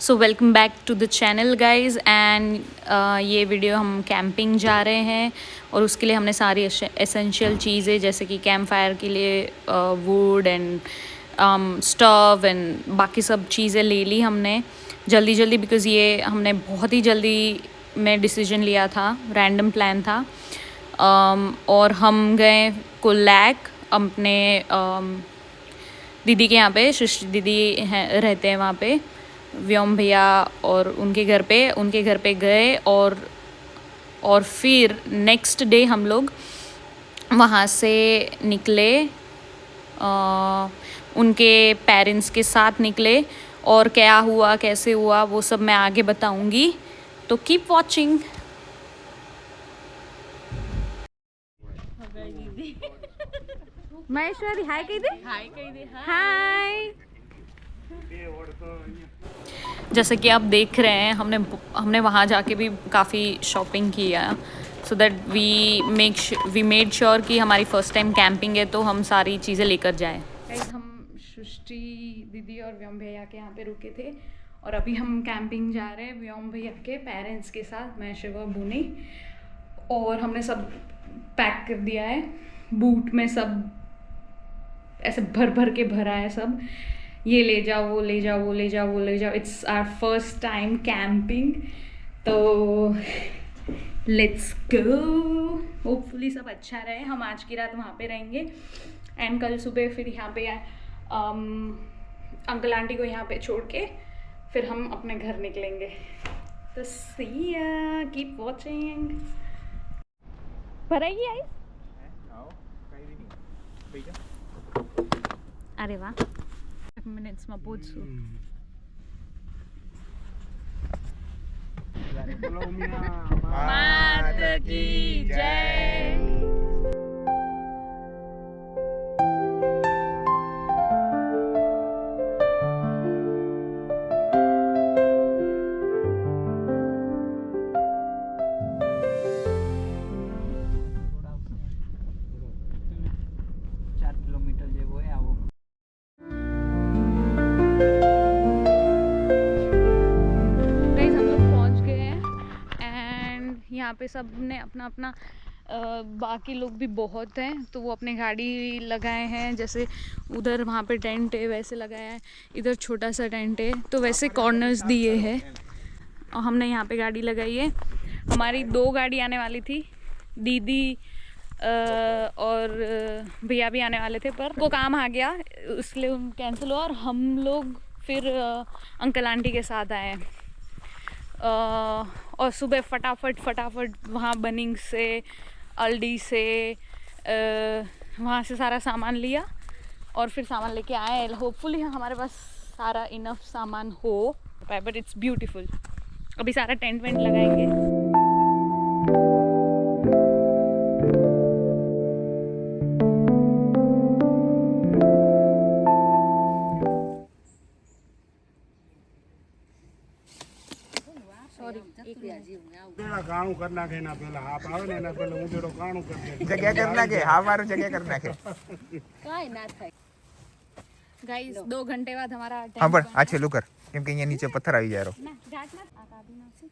So welcome back to the channel guys and ये video हम camping जा रहे हैं और उसके लिए हमने सारी एसेंशियल चीज़ें जैसे कि कैंप फायर के लिए वुड एंड स्टोव एंड बाकी सब चीज़ें ले ली हमने जल्दी जल्दी बिकॉज़ ये हमने बहुत ही जल्दी में डिसीजन लिया था, रैंडम प्लान था। और हम गए कोलैक अपने दीदी के यहाँ पे, सृष्टि दीदी हैं रहते हैं वहाँ पे, व्योम भैया और उनके घर पे गए और फिर नेक्स्ट डे हम लोग वहाँ से निकले, उनके पेरेंट्स के साथ निकले और क्या हुआ कैसे हुआ वो सब मैं आगे बताऊँगी, तो कीप वॉचिंग। महेश्वरी हाय कह दे। हाय। जैसे कि आप देख रहे हैं हमने वहाँ जाके भी काफ़ी शॉपिंग किया so that we made sure कि हमारी फर्स्ट टाइम कैंपिंग है तो हम सारी चीज़ें लेकर जाएं। हम सृष्टि दीदी और व्योम भैया के यहाँ पे रुके थे और अभी हम कैंपिंग जा रहे हैं व्योम भैया के पेरेंट्स के साथ, मैं शिवा बुनी, और हमने सब पैक कर दिया है, बूट में सब ऐसे भर के भरा है सब, ये ले जाओ वो ले जाओ वो ले जाओ वो ले जाओ। It's our first time camping, तो लेट्स गो। होपफुली सब अच्छा रहे। हम आज की रात वहाँ पे रहेंगे एंड कल सुबह फिर यहाँ पे अंकल आंटी को यहाँ पे छोड़ के फिर हम अपने घर निकलेंगे। तो सी या, कीप वॉचिंग। भराएगी आई? अरे वाह, 5 minutes में पहुंचू। माता की जय। यहाँ पे सब ने अपना अपना बाकी लोग भी बहुत हैं तो वो अपने गाड़ी लगाए हैं, जैसे उधर वहाँ पे टेंट है वैसे लगाया है, इधर छोटा सा टेंट है तो वैसे कॉर्नर्स दिए हैं और हमने यहाँ पे गाड़ी लगाई है। हमारी 2 गाड़ी आने वाली थी, दीदी और भैया भी आने वाले थे पर वो काम आ गया इसलिए कैंसिल हुआ और हम लोग फिर अंकल आंटी के साथ आए हैं। और सुबह फटाफट वहाँ बनिंग से अल्डी से वहाँ से सारा सामान लिया और फिर सामान लेके आए। होपफुली हमारे पास सारा इनफ सामान हो, बट इट्स ब्यूटीफुल। अभी सारा टेंट वेंट लगाएंगे। કાણું કરી નાખે ના પેલા હાપ આવે ને એના પેલા ઊંધેડો કાણું કરી દે, જગ્યા કરી નાખે, હા મારું જગ્યા કરી નાખે, કાઈ ના થાય। ગાઈસ 2 ઘંटे बाद हमारा હા પણ આ છેલ્લું કર કેમ કે અહીંયા નીચે પથ્થર આવી જાય રો ના ઘાટ ના આ કાઢી નાખી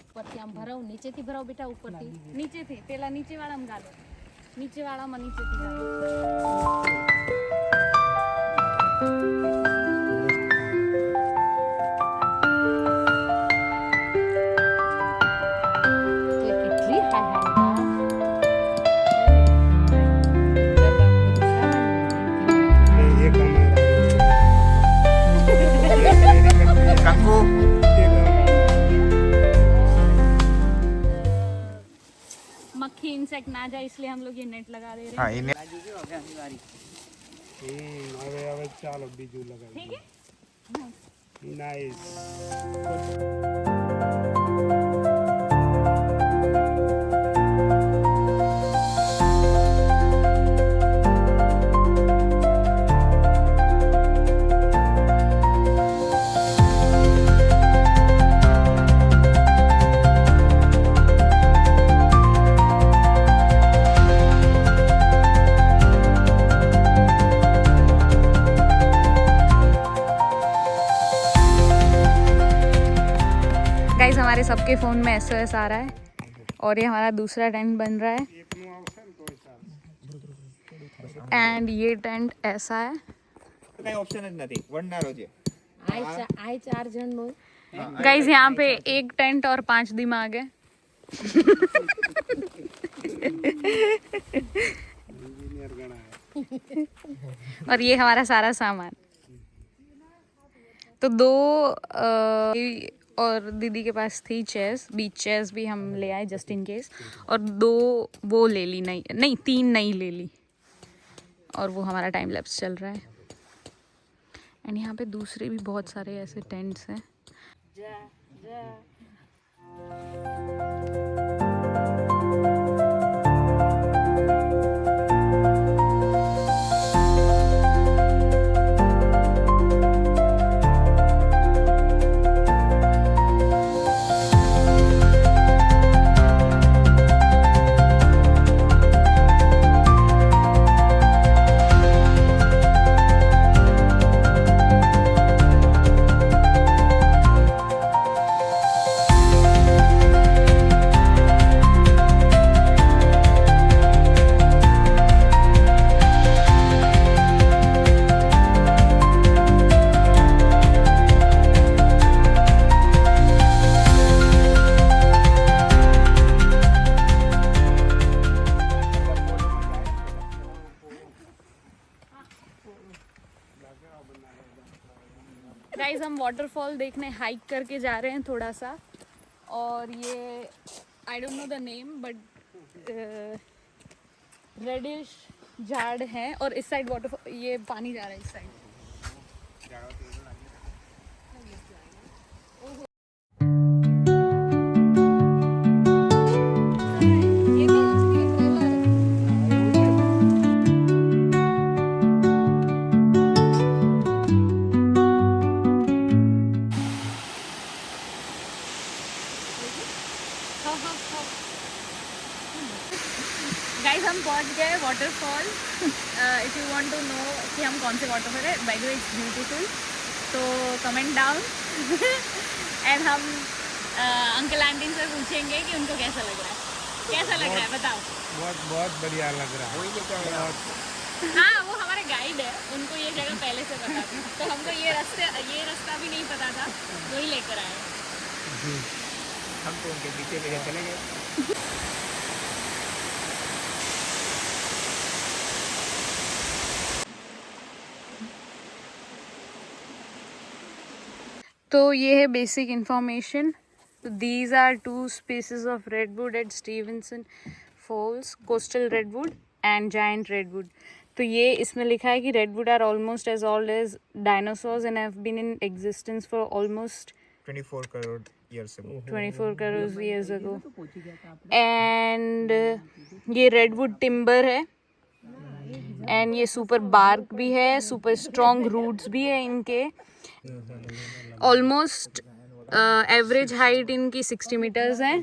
ઉપરથી આમ ભરાવ, નીચેથી ભરાવ બેટા, ઉપરથી નીચેથી પેલા નીચે વાળામાં ગાલો, નીચે વાળામાં નીચેથી ગાલો। કંકુ मक्खी इंसेक्ट ना जाए इसलिए हम लोग ये नेट लगा दे रहे हैं। હા એને હવે હવે ચાલો બીજું લગાવી। ठीक है, નાઈસ। सबके फ़ोन में SOS आ रहा है और ये हमारा दूसरा टेंट बन रहा है एंड ये टेंट ऐसा है। કઈ ઓપ્શન જ નથી વંડારો છે આય 4 જણ નો गाइस यहाँ पे एक टेंट और 5 दिमाग है। इंजीनियर गणा है। और ये हमारा सारा सामान। तो दो और दीदी के पास थी चेयर्स, बीच चेयर्स भी हम ले आए जस्ट इन केस, और 2 वो ले ली, नहीं 3 नई ले ली, और वो हमारा टाइम लैप्स चल रहा है। एंड यहाँ पे दूसरे भी बहुत सारे ऐसे टेंट्स हैं। गाइस हम वाटरफॉल देखने हाइक करके जा रहे हैं थोड़ा सा, और ये I don't know the name but reddish झाड़ है, और इस साइड वाटरफॉल, ये पानी जा रहा है इस साइड। गाइस हम पहुंच गए waterfall. If you want to know कि हम कौन से वाटरफॉल है, by the way it's beautiful, तो कमेंट डाउन एंड हम अंकल आंटी से पूछेंगे कि उनको कैसा लग रहा है। कैसा लग रहा है बताओ। बहुत बढ़िया लग रहा है। हाँ वो हमारे गाइड है, उनको ये जगह पहले से पता थी, तो हमको ये रास्ता भी नहीं पता था, वही लेकर आए। हम तो उनके पीछे पीछे चले गए। तो ये है basic information. These are 2 species of redwood at Stevenson Falls, coastal redwood and giant redwood. तो ये इसमें लिखा है कि redwood are almost as old as dinosaurs and have been in existence for almost 24 crore years ago 24 crore years ago। And ये redwood timber है, and ये super bark भी है, सुपर स्ट्रॉन्ग रूट्स भी है इनके। ऑलमोस्ट एवरेज हाइट इनकी 60 मीटर्स है,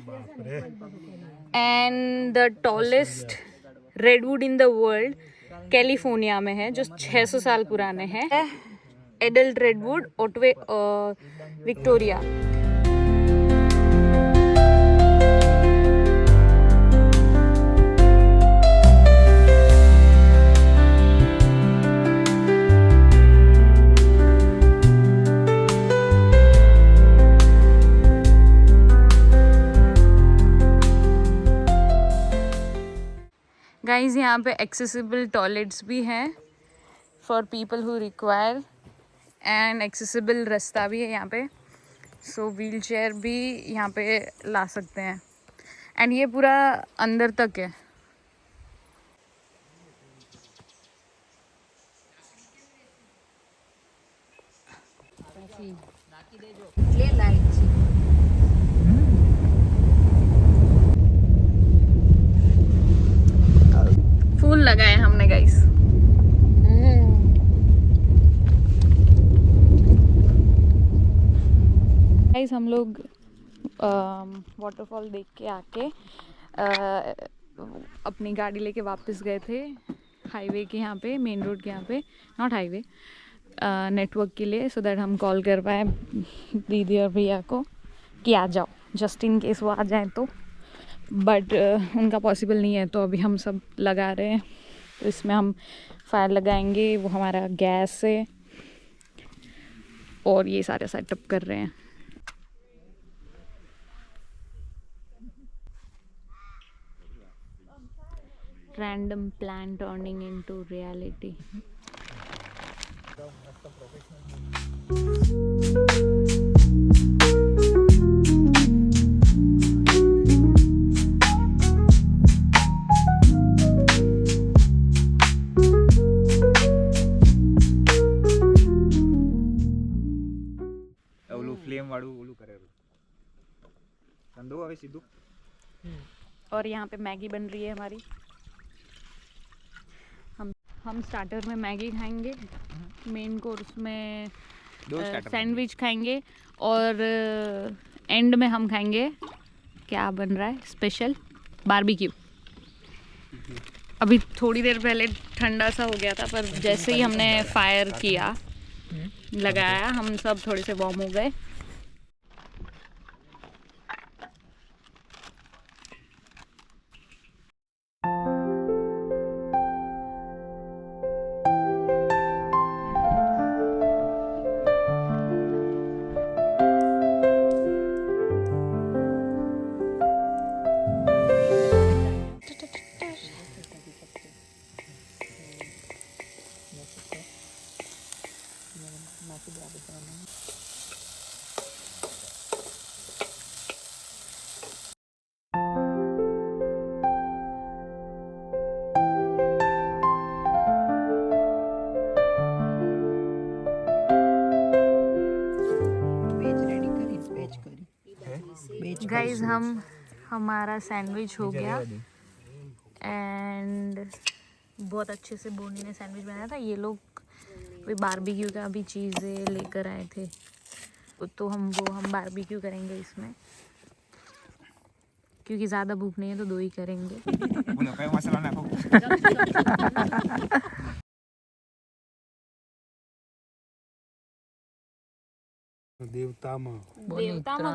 and the tallest redwood in the world California में है, जो 600 साल पुराने हैं। Adult redwood Otway Victoria. Guys यहाँ पे एक्सेसिबल टॉयलेट्स भी हैं for people who require, and accessible रास्ता भी है यहाँ पे, सो व्हील चेयर भी यहाँ पे ला सकते हैं, एंड ये पूरा अंदर तक है। એટલે લાઈટ છે फूल लगाए हमने गाइस। गाइस हम लोग वाटरफॉल देख के आके अपनी गाड़ी लेके वापस गए थे हाईवे के यहाँ पे, मेन रोड के यहाँ पे, नॉट हाईवे, नेटवर्क के लिए, सो दैट हम कॉल कर पाए दीदी और भैया को कि आ जाओ जस्ट इन केस वो आ जाए तो, बट उनका पॉसिबल नहीं है, तो अभी हम सब लगा रहे हैं। तो इसमें हम फायर लगाएंगे, वो हमारा गैस है, और ये सारे सेटअप कर रहे हैं। Random plan turning into reality. ઓલું ફ્લેમ વાળું ઓલું કરેલું ઠંડુ આવે સીધું। और यहाँ पे मैगी बन रही है हमारी। हम स्टार्टर में मैगी खाएंगे, मेन कोर्स में सैंडविच खाएंगे, और एंड में हम खाएंगे, क्या बन रहा है स्पेशल, बारबेक्यू। अभी थोड़ी देर पहले ठंडा सा हो गया था, पर जैसे ही हमने फायर किया, लगाया, हम सब थोड़े से वार्म हो गए। गाइस हमारा सैंडविच हो गया, एंड बहुत अच्छे से बोनी ने सैंडविच बनाया था। ये लोग बारबेक्यू का भी चीज़ें लेकर आए थे, तो हम बारबेक्यू करेंगे इसमें, क्योंकि ज़्यादा भूख नहीं है तो 2 ही करेंगे। દેવતામાં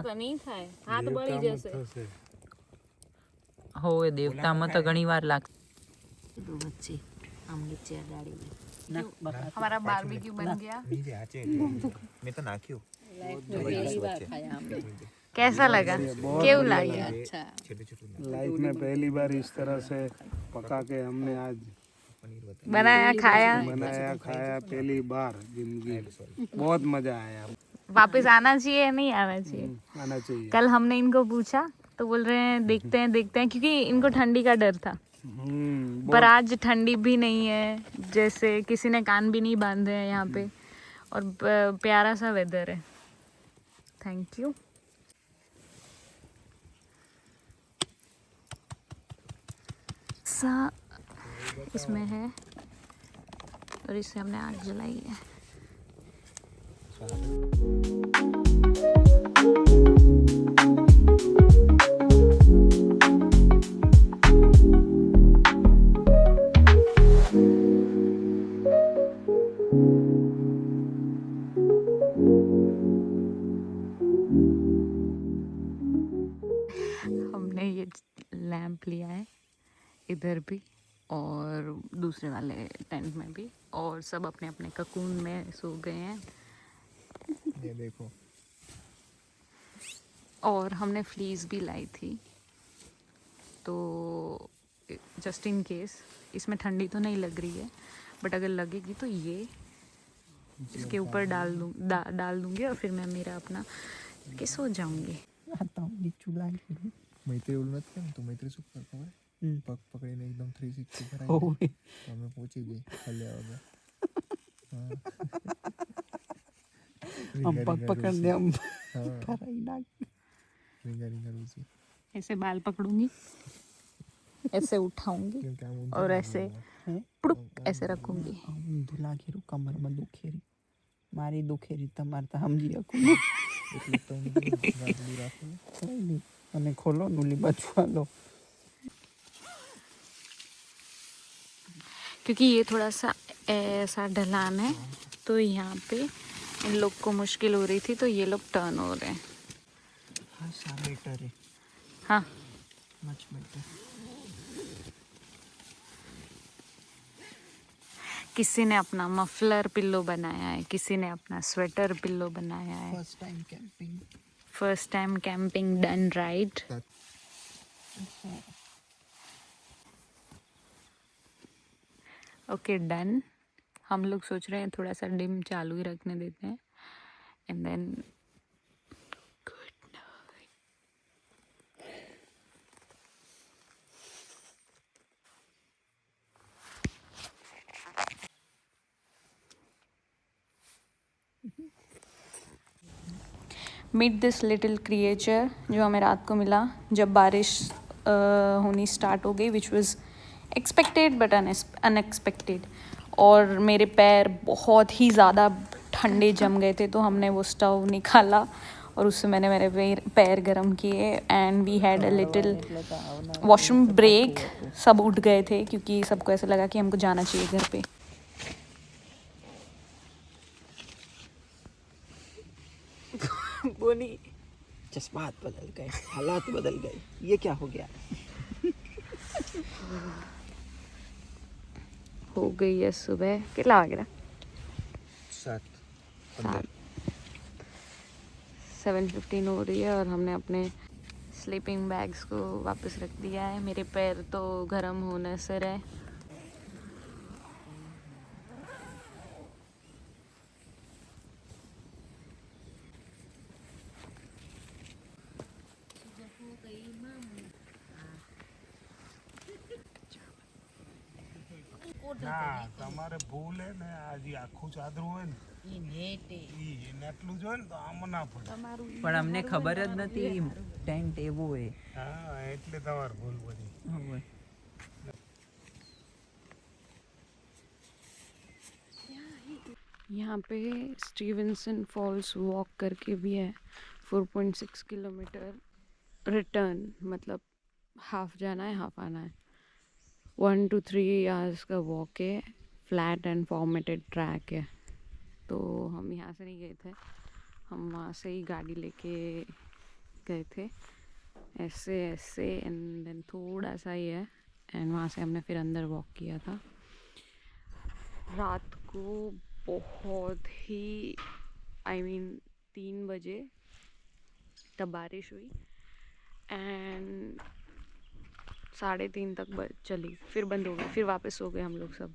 તો નહીં થાય, હાથ બળી જશે। हो देवताમાં તો ઘણી વાર લાગશે। વચ્ચે આમ નીચે ગાડી हमारा बारबेक्यू बन गया। મેં તો નાખ્યું कैसा लगा, क्यों लगा? लाइफ में पहली बार इस तरह से पका के हमने आज बनाया खाया, पहली बार जिंदगी। बहुत मजा आया। वापस आना चाहिए या नहीं आना चाहिए? आना चाहिए। कल हमने इनको पूछा तो बोल रहे हैं देखते हैं, क्योंकि इनको ठंडी का डर था, पर आज ठंडी भी नहीं है, जैसे किसी ने कान भी नहीं बांधे हैं यहाँ पे, और प्यारा सा वेदर है। Thank you. सा इसमें है, और इससे हमने आग जलाई है। हमने ये लैंप लिया है इधर भी और दूसरे वाले टेंट में भी, और सब अपने अपने ककून में सो गए हैं। ये देखो, और हमने फ्लीस भी लाई थी, तो जस्ट इन केस, इसमें ठंडी तो नहीं लग रही है, बट अगर लगेगी तो ये इसके ऊपर डाल दूँगी, और फिर मैं मेरा अपना के सो जाऊँगी। मैत्री ઓલું નથી કેમ તું मैत्री શું કર ખબર પગ પકડીને એકદમ 360 કરાવી અમે પહોંચી ગઈ હલ્યા વગર हम पग पकड़ने हम ऐसे बाल पकड़ूंगी, ऐसे उठाऊंगी, और ऐसे पुड़ुक ऐसे रखूंगी। धुला घेरू कमर में दुखेरी मारी दुखेरी तमार तो हम जी અને ખોલો નુલી બચવા લો, क्योंकि ये थोड़ा सा ऐसा ढलान है, तो यहाँ पे इन लोग को मुश्किल हो रही थी, तो ये लोग टर्न हो रहे हैं। खासा बेटर है, हाँ, मच बेटर। किसी ने अपना मफलर पिल्लो बनाया है, किसी ने अपना स्वेटर पिल्लो बनाया है। First time camping. First time camping done right. Okay done. हम लोग सोच रहे हैं थोड़ा सा डिम चालू ही रखने देते हैं and then good night. Meet this little creature जो हमें रात को मिला जब बारिश होनी स्टार्ट हो गई, which was expected but unexpected. और मेरे पैर बहुत ही ज़्यादा ठंडे जम गए थे, तो हमने वो स्टव निकाला और उससे मैंने मेरे पैर गर्म किए and we had a little washroom break. सब उठ गए थे क्योंकि सबको ऐसा लगा कि हमको जाना चाहिए घर पे। बोली जज्बात बदल गए, हालात बदल गए, ये क्या हो गया? हो गई है सुबह, कितना आ गया? 7:15 हो रही है और हमने अपने स्लीपिंग बैग्स को वापस रख दिया है। मेरे पैर तो गर्म होने से रहे। ના તમારે ભૂલ હે ને આ જે આખું ચાદરું હોય ને એને એટલું જોઈએ ને તો આમ ના પડે. પણ અમને ખબર જ નથી ટેન્ટ એવું હોય. હા એટલે તમારે ભૂલ બધી. यहाँ पे स्टीवेंसन फॉल्स वॉक करके भी है, 4.6 किलोमीटर रिटर्न, मतलब हाफ जाना है हाफ आना है। 1 to 3 आवर्स का वॉक है, फ्लैट एंड फॉर्मेटेड ट्रैक है। तो हम यहाँ से नहीं गए थे, हम वहाँ से ही गाड़ी लेके गए थे ऐसे ऐसे एंड देन थोड़ा सा ही है एंड वहाँ से हमने फिर अंदर वॉक किया था। रात को बहुत ही I mean 3 बजे तब बारिश हुई एंड 3:30 तक चली, फिर बंद हो गई, फिर वापस सो गए हम लोग सब।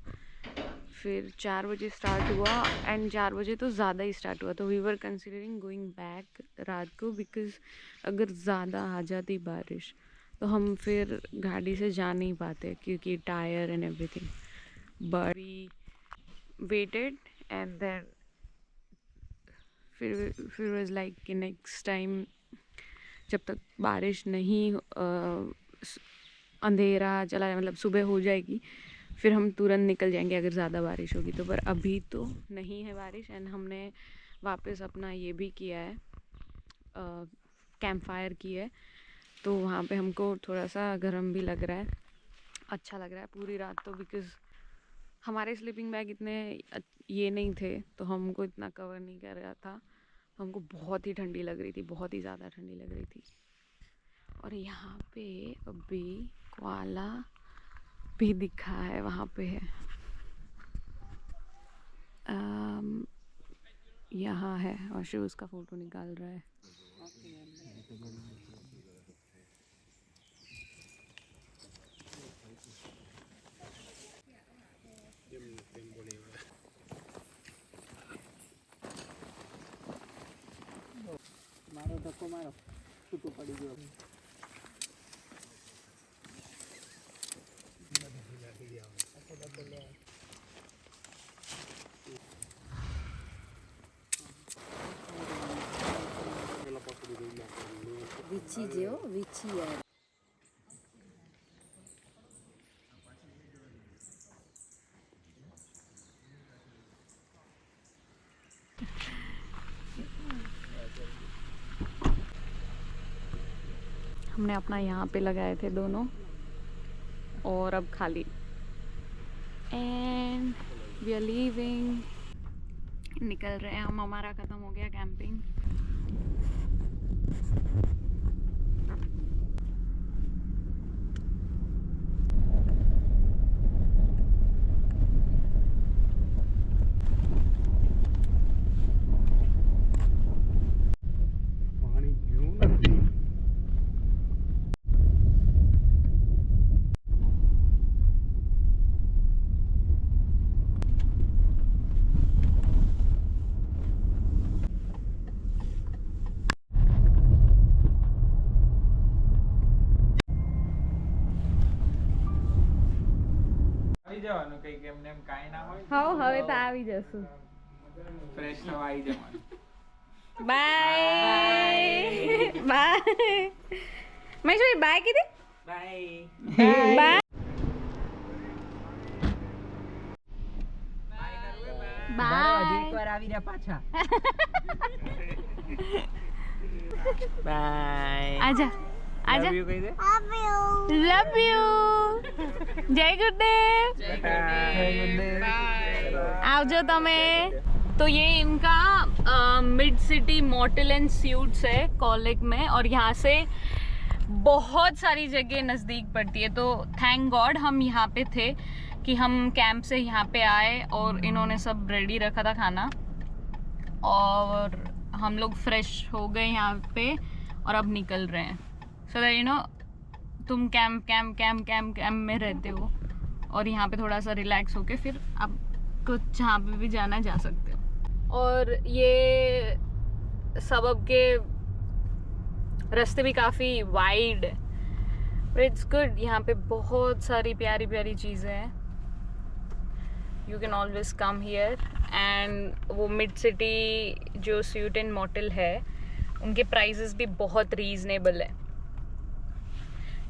फिर 4 बजे स्टार्ट हुआ एंड 4 बजे तो ज़्यादा ही स्टार्ट हुआ, तो we were considering going back रात को, बिकॉज अगर ज़्यादा आ जाती बारिश तो हम फिर गाड़ी से जा नहीं पाते क्योंकि tyre and everything. But we waited and then फिर वाज लाइक कि नेक्स्ट टाइम जब तक बारिश नहीं अंधेरा चला जाए, मतलब सुबह हो जाएगी, फिर हम तुरंत निकल जाएंगे अगर ज़्यादा बारिश होगी तो। पर अभी तो नहीं है बारिश एंड हमने वापस अपना ये भी किया है, कैंप फायर की है, तो वहाँ पे हमको थोड़ा सा गर्म भी लग रहा है, अच्छा लग रहा है पूरी रात तो। बिकॉज़ हमारे स्लीपिंग बैग इतने ये नहीं थे तो हमको इतना कवर नहीं कर रहा था, हमको बहुत ही ठंडी लग रही थी, बहुत ही ज़्यादा ठंडी लग रही थी। और यहाँ पे अभी कोआला भी दिखा है, वहाँ पे है, यहाँ है और शिव उसका फ़ोटो निकाल रहा है। મારો ધક્કો મારો, છૂટું પડી ગયો. વીછી જેવો વીછી યાર. हमने अपना यहाँ पे लगाए थे दोनों और अब खाली एंड वी आर लीविंग, निकल रहे हैं हम। हमारा ख़त्म हो गया कैंपिंग। જવાનું કઈક એમને એમ કાઈ ના હોય હા હવે તો આવી જશું ફ્રેશ થવા આવી જવાનું બાય બાય મેં શું બાય કીધી બાય બાય બાય એકવાર આવી રહ્યા પાછા બાય આજા આજા લવ યુ કહી દે લવ યુ જય ગુરુદેવ आवजो तमे तो ये इनका mid city mortal and suites है कॉलेज में और यहाँ से बहुत सारी जगह नज़दीक पड़ती है तो थैंक गॉड हम यहाँ पे थे कि हम कैंप से यहाँ पे आए और इन्होंने सब रेडी रखा था खाना और हम लोग फ्रेश हो गए यहाँ पे और अब निकल रहे हैं सो दैट यू नो तुम कैंप में रहते हो और यहाँ पे थोड़ा सा रिलैक्स होके फिर आप कुछ जहाँ पे भी जाना जा सकते हो और ये सबब के रास्ते भी काफ़ी वाइड है बट इट्स गुड यहाँ पे बहुत सारी प्यारी प्यारी चीज़ें हैं you can always come here and वो मिड सिटी जो स्यूट एंड मॉटल है उनके प्राइजेस भी बहुत रीजनेबल है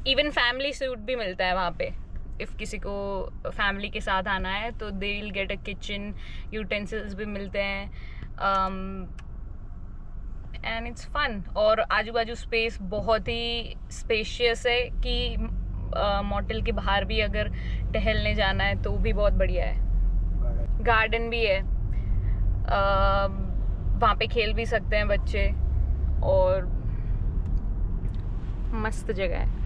इवन फैमिली सूट भी मिलता है वहाँ पे इफ़ किसी को फैमिली के साथ आना है तो they will get a kitchen utensils भी मिलते हैं एंड इट्स फन और आजू बाजू स्पेस बहुत ही स्पेशियस है कि मॉटल के बाहर भी अगर टहलने जाना है तो भी बहुत बढ़िया है गार्डन भी है वहाँ पे खेल भी सकते हैं बच्चे और मस्त जगह है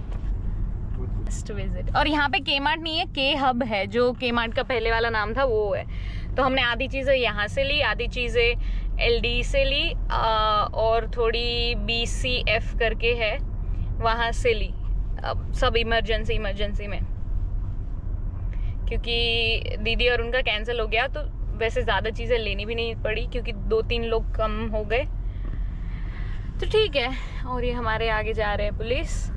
विजिट और यहाँ पे के मार्ट नहीं है के हब है जो के मार्ट का पहले वाला नाम था वो है तो हमने आधी चीज़ें यहाँ से ली आधी चीज़ें LD से ली और थोड़ी BCF करके है वहाँ से ली अब सब इमरजेंसी में क्योंकि दीदी और उनका कैंसिल हो गया तो वैसे ज़्यादा चीज़ें लेनी भी नहीं पड़ी क्योंकि 2-3 लोग कम हो गए तो ठीक है और ये हमारे आगे जा रहे हैं पुलिस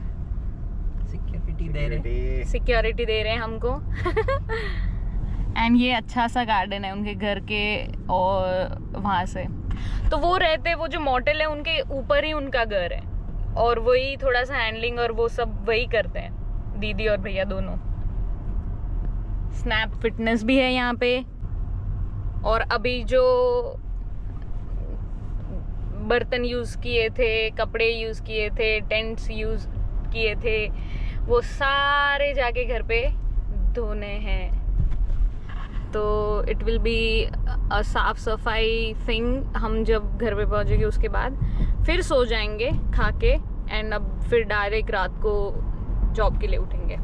सिक्योरिटी दे रहे हैं हमको एंड ये अच्छा सा गार्डन है उनके घर के और वहाँ से तो वो रहते वो जो मॉटल है उनके ऊपर ही उनका घर है और वही थोड़ा सा हैंडलिंग और वो सब वही करते हैं दीदी और भैया दोनों स्नैप फिटनेस भी है यहाँ पे और अभी जो बर्तन यूज़ किए थे कपड़े यूज़ किए थे टेंट्स यूज़ किए थे वो सारे जाके घर पे धोने हैं तो इट विल बी अ साफ सफाई थिंग हम जब घर पे पहुंचेंगे उसके बाद फिर सो जाएंगे खा के एंड अब फिर डायरेक्ट रात को जॉब के लिए उठेंगे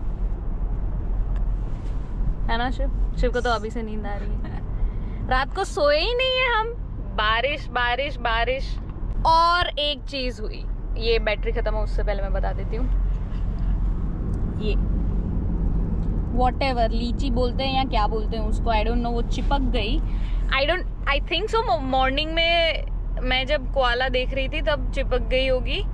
है ना शिव को तो अभी से नींद आ रही है रात को सोए ही नहीं है हम बारिश और एक चीज़ हुई ये बैटरी ख़त्म हो उससे पहले मैं बता देती हूँ ये whatever लीची बोलते हैं या क्या बोलते हैं उसको आई डोंट नो वो चिपक गई आई थिंक सो मॉर्निंग में मैं जब कोआला देख रही थी तब चिपक गई होगी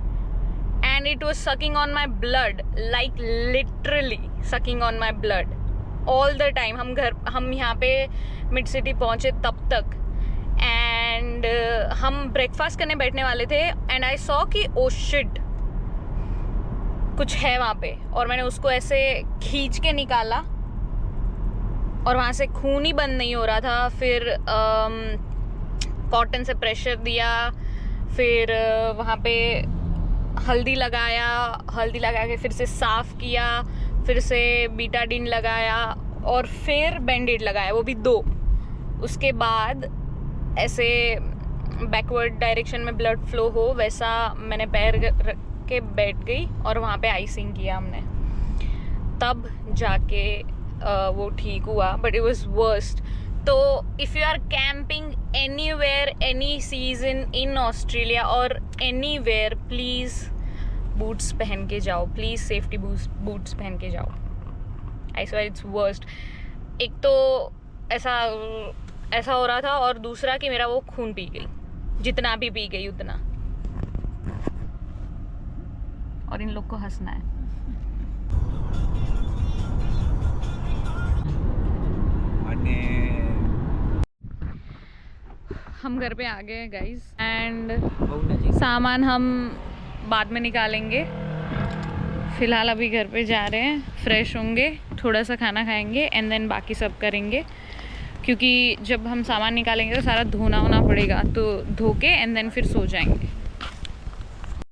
and it was sucking on my blood like literally sucking on my blood all the time हम यहाँ पे मिड सिटी पहुँचे तब तक एंड हम ब्रेकफास्ट करने बैठने वाले थे एंड आई सॉ कि ओ शिट कुछ है वहाँ पे और मैंने उसको ऐसे खींच के निकाला और वहाँ से खून ही बंद नहीं हो रहा था फिर कॉटन से प्रेशर दिया फिर वहाँ पे हल्दी लगा के फिर से साफ़ किया फिर से बीटाडीन लगाया और फिर बैंडेड लगाया वो भी 2 उसके बाद ऐसे बैकवर्ड डायरेक्शन में ब्लड फ्लो हो वैसा मैंने पैर रख के बैठ गई और वहाँ पे आइसिंग किया हमने तब जाके वो ठीक हुआ बट इट वाज वर्स्ट तो if you are camping anywhere any season in Australia और एनीवेयर प्लीज़ बूट्स पहन के जाओ प्लीज़ सेफ्टी बूट्स पहन के जाओ आई स्वेयर इट्स वर्स्ट एक तो ऐसा हो रहा था और दूसरा कि मेरा वो खून पी गई जितना भी पी गई उतना और इन लोग को हंसना है हम घर पे आ गए गाइस एंड सामान हम बाद में निकालेंगे। फ़िलहाल अभी घर पे जा रहे हैं, फ्रेश होंगे, थोड़ा सा खाना खाएंगे एंड देन बाकी सब करेंगे, क्योंकि जब हम सामान निकालेंगे तो सारा धोना होना पड़ेगा, तो धो के एंड देन फिर सो जाएंगे।